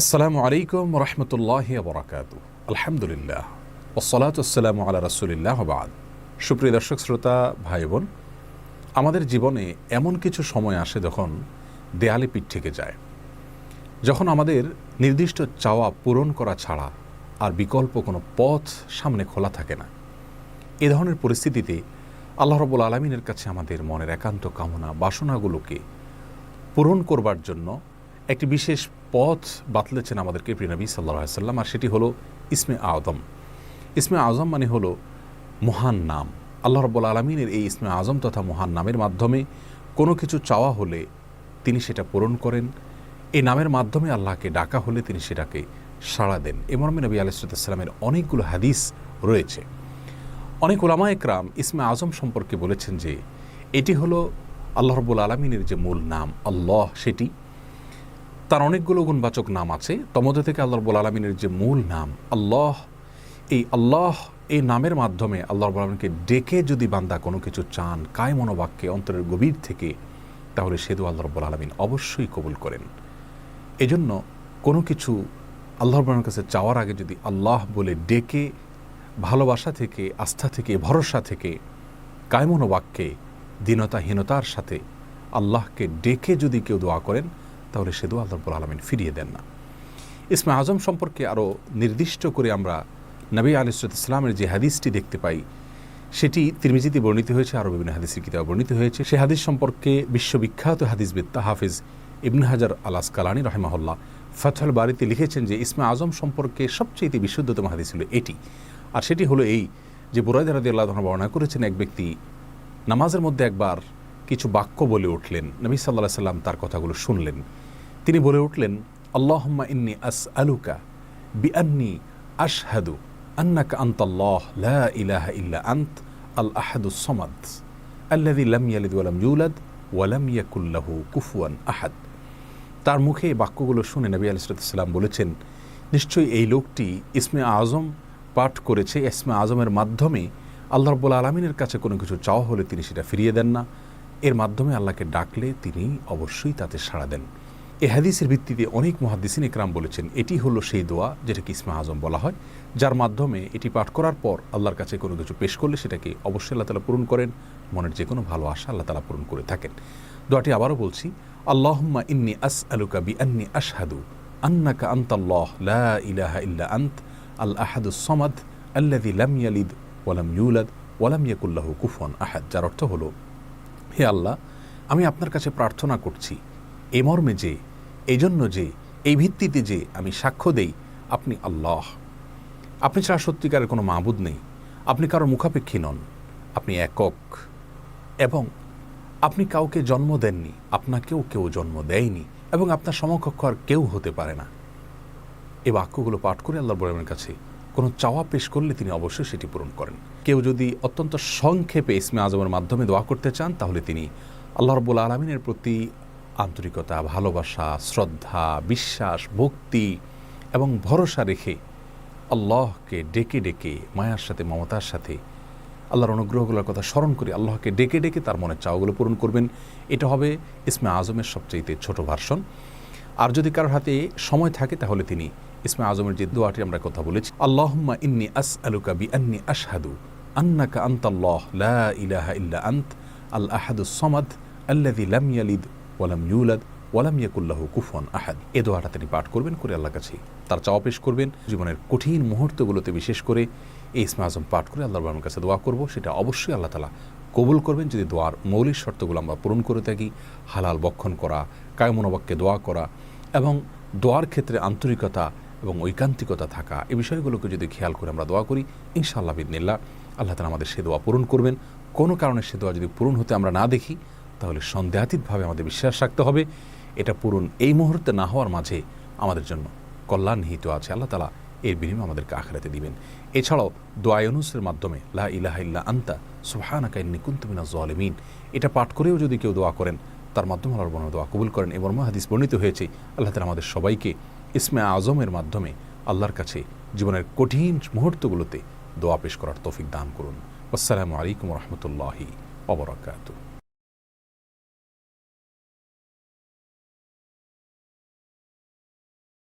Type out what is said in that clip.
আসসালামু আলাইকুম রহমতুল্লাহি বরাকাতু। আলহামদুলিল্লাহ ওসসালাতু ওয়াসসালামু আলা রাসূলিল্লাহ ওয়া বা'দ। সুপ্রিয় দর্শক শ্রোতা ভাই বোন, আমাদের জীবনে এমন কিছু সময় আসে যখন দেয়ালে পিঠ থেকে যায়, যখন আমাদের নির্দিষ্ট চাওয়া পূরণ করা ছাড়া আর বিকল্প কোনো পথ সামনে খোলা থাকে না। এ ধরনের পরিস্থিতিতে আল্লাহ রাব্বুল আলামিনের কাছে আমাদের মনের একান্ত কামনা বাসনাগুলোকে পূরণ করবার জন্য একটি বিশেষ পথ বাতলেছেন আমাদেরকে প্রিয় নবী সাল্লাল্লাহু আলাইহি ওয়াসাল্লাম, আর সেটি হলো ইসমে আযম। ইসমে আযম মানে হলো মহান নাম। আল্লাহ রাব্বুল আলামিনের এই ইসমে আযম তথা মহান নামের মাধ্যমে কোনো কিছু চাওয়া হলে তিনি সেটা পূরণ করেন। এই নামের মাধ্যমে আল্লাহকে ডাকা হলে তিনি সেটাকে সাড়া দেন। এ মর্মে নবী আলাইহিস সালামের অনেকগুলো হাদিস রয়েছে। অনেক উলামা একরাম ইসমে আযম সম্পর্কে বলেছেন যে এটি হলো আল্লাহ রাব্বুল আলামিনের যে মূল নাম আল্লাহ, সেটি তার অনেকগুলো গুণবাচক নাম আছে। তমধ্যে থেকে আল্লাহ রাব্বুল আলামিনের যে মূল নাম আল্লাহ, এই নামের মাধ্যমে আল্লাহ রাব্বুল আলামিনকে ডেকে যদি বান্দা কোনো কিছু চান কায় মনোবাক্যে অন্তরের গভীর থেকে, তাহলে সে দোয়া আল্লাহ রাব্বুল আলামিন অবশ্যই কবুল করেন। এজন্য কোনো কিছু আল্লাহ রাব্বুল আলামিনের কাছে চাওয়ার আগে যদি আল্লাহ বলে ডেকে ভালোবাসা থেকে, আস্থা থেকে, ভরসা থেকে, কায় মনোবাক্যে দীনতাহীনতার সাথে আল্লাহকে ডেকে যদি কেউ দোয়া করেন, তাহলে সে দোয়া আল্লাহ রাব্বুল আলামিন ফিরিয়ে দেন না। ইসমে আযম সম্পর্কে আরও নির্দিষ্ট করে আমরা নবী আলাইহিস সালামের যে হাদিসটি দেখতে পাই, সেটি তিরমিজিতে বর্ণিত হয়েছে, আরও বিভিন্ন হাদিসের কিতাবে বর্ণিত হয়েছে। সে হাদিস সম্পর্কে বিশ্ববিখ্যাত হাদিসবিদ হাফিজ ইবনে হাজার আল আসকালানী রাহিমাহুল্লাহ ফাতহুল বারীতে লিখেছেন যে ইসমে আযম সম্পর্কে সবচেয়ে বিশুদ্ধতম হাদিস হলো এটি। আর সেটি হলো এই যে বুরায়দা রাদিয়াল্লাহু আনহু বর্ণনা করেছেন, এক ব্যক্তি নামাজের মধ্যে একবার কিছু বাক্য বলে উঠলেন। নবী সাল্লাল্লাহু আলাইহি সাল্লাম তার কথাগুলো শুনলেন। তিনি বলে উঠলেন, আল্লাহুম্মা ইন্নী আসআলুকা বিআন্নী আশহাদু আন্নাকা আনতাল্লাহ লা ইলাহা ইল্লা আনত আল আহাদুস সামাদ আল্লাযী লাম ইয়ালিদ ওয়া লাম ইউলাদ ওয়া লাম ইয়াকুল লাহু কুফুয়ান আহাদ। তার মুখে এই বাক্যগুলো শুনে নবী আলাইহিস সালাম বলেছেন, নিশ্চয়ই এই লোকটি ইসমে আযম পাঠ করেছে। ইসমে আযমের মাধ্যমে আল্লাহ রাব্বুল আলামিনের কাছে কোনো কিছু চাওয়া হলে তিনি সেটা ফিরিয়ে দেন না। এর মাধ্যমে আল্লাহকে ডাকলে তিনি অবশ্যই তাতে সাড়া দেন। এই হাদিসের ভিত্তিতে অনেক মুহাদ্দিসিন ইকরাম বলেছেন এটি হলো সেই দোয়া যেটাকে ইসমে আযম বলা হয়, যার মাধ্যমে এটি পাঠ করার পর আল্লাহর কাছে কোনো কিছু পেশ করলে সেটাকে অবশ্যই আল্লাহ তাআলা পূরণ করেন। মনের যে কোনো ভালো আশা আল্লাহ তাআলা পূরণ করে থাকেন। দোয়াটি আবারও বলছি, আল্লাহুম্মা ইন্নী আসআলুকা বিআন্নী আশহাদু আন্নাকা আনতাল্লাহ লা ইলাহা ইল্লা আনত আল আহাদুস সামাদ আল্লাযী লাম ইয়ালিদ ওয়া লাম ইউলাদ ওয়া লাম ইয়াকুল লাহু কুফুয়ান আহাদ। যার অর্থ হলো, হে আল্লাহ, আমি আপনার কাছে প্রার্থনা করছি এ মর্মে যে, এই জন্য যে, এই ভিত্তিতে যে আমি সাক্ষ্য দেই আপনি আল্লাহ, আপনি ছাড়া সত্যিকারের কোনো মাবুদ নেই, আপনি কারো মুখাপেক্ষী নন, আপনি একক, এবং আপনি কাউকে জন্ম দেননি, আপনাকেও কেউ জন্ম দেয়নি, এবং আপনার সমকক্ষ আর কেউ হতে পারে না। এই বাক্যগুলো পাঠ করে আল্লাহর বড়ের কাছে কোনো চাওয়া পেশ করলে তিনি অবশ্যই সেটি পূরণ করেন। কেউ যদি অত্যন্ত সংক্ষেপে ইসমে আযমের মাধ্যমে দোয়া করতে চান, তাহলে তিনি আল্লাহ রাব্বুল আলামিনের প্রতি আন্তরিকতা, ভালোবাসা, শ্রদ্ধা, বিশ্বাস, ভক্তি এবং ভরসা রেখে আল্লাহকে ডেকে ডেকে মায়ার সাথে, মমতার সাথে, আল্লাহর অনুগ্রহগুলোর কথা স্মরণ করে আল্লাহকে ডেকে ডেকে তার মনের চাওয়াগুলো পূরণ করবেন। এটা হবে ইসমে আযমের সবচেয়ে ছোট ভার্সন। আর যদি কারোর হাতে সময় থাকে, তাহলে তিনি ইসমে আযমের যে দোয়াটি আমরা কথা বলেছি, আল্লাহুম্মা ইন্নী আসআলুকা বিআন্নী আশহাদু আন্নাকা আনতাল্লাহ লা ইলাহা ইল্লা আনত আল আহাদুস সামাদ আল্লাযী লাম ইয়ালিদ ওয়া লাম ইউলাদ ওয়া লাম ইয়াকুল লাহু কুফুয়ান আহাদ। এই দোয়াটা তিনি পাঠ করবেন, করে আল্লাহর কাছে তার চাওয়া পেশ করবেন। জীবনের কঠিন মুহূর্তগুলোতে বিশেষ করে এই ইসমে আযম পাঠ করে আল্লাহর বাবার কাছে দোয়া করব, সেটা অবশ্যই আল্লাহ তাআলা কবুল করবেন যদি দোয়ার মৌলিক শর্তগুলো আমরা পূরণ করে থাকি। হালাল বক্ষণ করা, কায় মনোবাক্যে দোয়া করা এবং দোয়ার ক্ষেত্রে আন্তরিকতা এবং ঐকান্তিকতা থাকা, এই বিষয়গুলোকে যদি খেয়াল করে আমরা দোয়া করি, ইনশাআল্লাহ বিইذনিল্লাহ আল্লাহ তাআলা আমাদের সে দোয়া পূরণ করবেন। কোনো কারণে সে দোয়া যদি পূরণ হতে আমরা না দেখি, তাহলে সন্দেহাতীতভাবে আমাদের বিশ্বাস রাখতে হবে এটা পূরণ এই মুহূর্তে না হওয়ার মাঝে আমাদের জন্য কল্যাণ নিহিত আছে। আল্লাহ তাআলা এর বিনিময়ে আমাদেরকে আখিরাতে দিবেন। এছাড়াও দোয়া ইউনুসের মাধ্যমে লা ইলাহা ইল্লা আনতা সুবহানাকা ইন্নী কুনতু মিনাজ জালিমিন, এটা পাঠ করেও যদি কেউ দোয়া করেন, তার মাধ্যমে আল্লাহর বড় দোয়া কবুল করেন। এই মর্মে হাদিস বর্ণিত হয়েছে। আল্লাহ তাআলা আমাদের সবাইকে ইসমে আযমের মাধ্যমে আল্লাহর কাছে জীবনের কঠিন মুহূর্তগুলোতে দোয়া পেশ করার তৌফিক দান করুন। আসসালামু আলাইকুম ওয়া রাহমাতুল্লাহি ওয়া বারাকাতুহু।